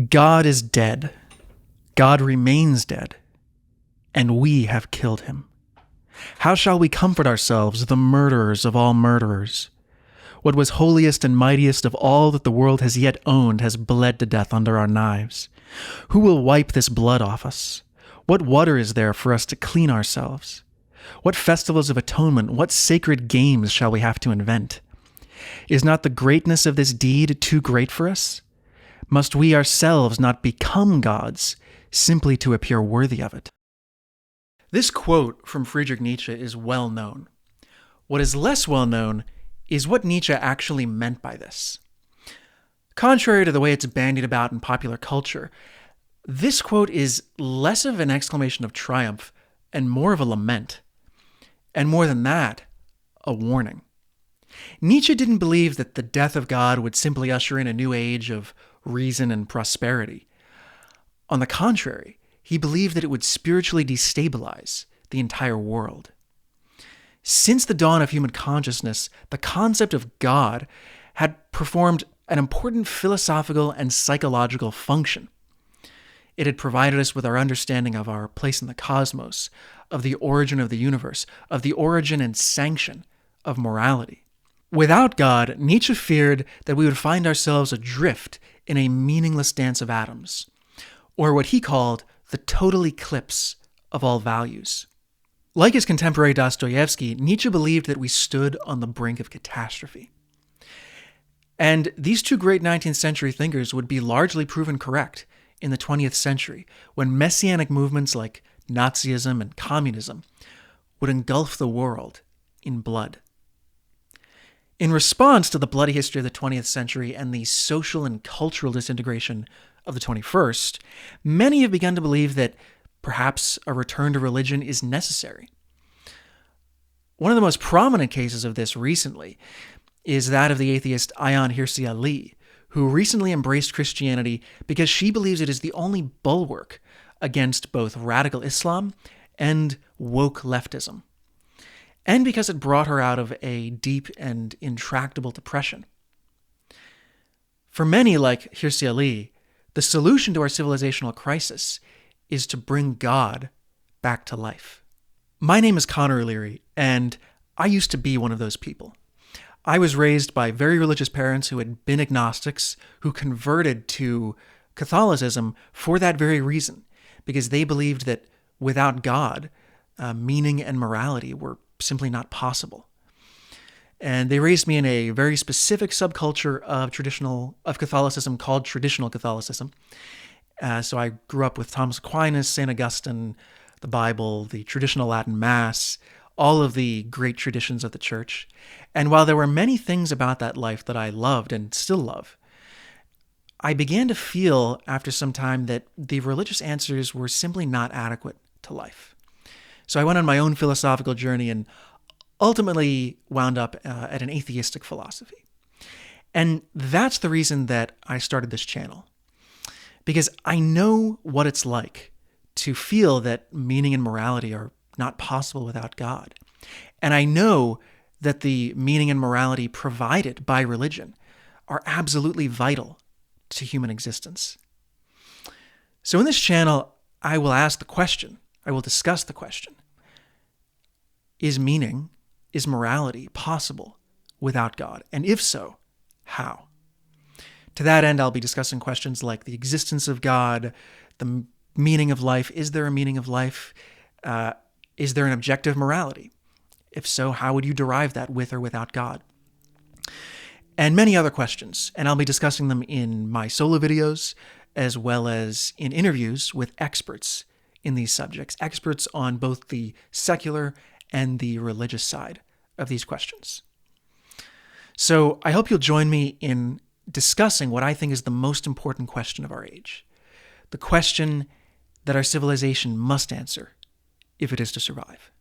God is dead. God remains dead, and we have killed him. How shall we comfort ourselves, the murderers of all murderers? What was holiest and mightiest of all that the world has yet owned has bled to death under our knives. Who will wipe this blood off us? What water is there for us to clean ourselves? What festivals of atonement, what sacred games shall we have to invent? Is not the greatness of this deed too great for us? Must we ourselves not become gods simply to appear worthy of it? This quote from Friedrich Nietzsche is well known. What is less well known is what Nietzsche actually meant by this. Contrary to the way it's bandied about in popular culture, this quote is less of an exclamation of triumph and more of a lament. And more than that, a warning. Nietzsche didn't believe that the death of God would simply usher in a new age of reason and prosperity. On the contrary, he believed that it would spiritually destabilize the entire world. Since the dawn of human consciousness, the concept of God had performed an important philosophical and psychological function. It had provided us with our understanding of our place in the cosmos, of the origin of the universe, of the origin and sanction of morality. Without God, Nietzsche feared that we would find ourselves adrift in a meaningless dance of atoms, or what he called the total eclipse of all values. Like his contemporary Dostoevsky, Nietzsche believed that we stood on the brink of catastrophe. And these two great 19th century thinkers would be largely proven correct in the 20th century, when messianic movements like Nazism and communism would engulf the world in blood. In response to the bloody history of the 20th century and the social and cultural disintegration of the 21st, many have begun to believe that perhaps a return to religion is necessary. One of the most prominent cases of this recently is that of the atheist Ayaan Hirsi Ali, who recently embraced Christianity because she believes it is the only bulwark against both radical Islam and woke leftism, and because it brought her out of a deep and intractable depression. For many, like Hirsi Ali, the solution to our civilizational crisis is to bring God back to life. My name is Connor O'Leary, and I used to be one of those people. I was raised by very religious parents who had been agnostics, who converted to Catholicism for that very reason, because they believed that without God, meaning and morality were simply not possible. And they raised me in a very specific subculture of Catholicism called traditional Catholicism. So I grew up with Thomas Aquinas, St. Augustine, the Bible, the traditional Latin Mass, all of the great traditions of the church. And while there were many things about that life that I loved and still love, I began to feel after some time that the religious answers were simply not adequate to life. So I went on my own philosophical journey and ultimately wound up at an atheistic philosophy. And that's the reason that I started this channel. Because I know what it's like to feel that meaning and morality are not possible without God. And I know that the meaning and morality provided by religion are absolutely vital to human existence. So in this channel, I will ask the question, I will discuss the question, is morality possible without God? And if so, how? To that end, I'll be discussing questions like the existence of God, the meaning of life. Is there a meaning of life? Is there an objective morality? If so, how would you derive that with or without God? And many other questions. And I'll be discussing them in my solo videos, as well as in interviews with experts in these subjects, experts on both the secular and the religious side of these questions. So I hope you'll join me in discussing what I think is the most important question of our age, the question that our civilization must answer if it is to survive.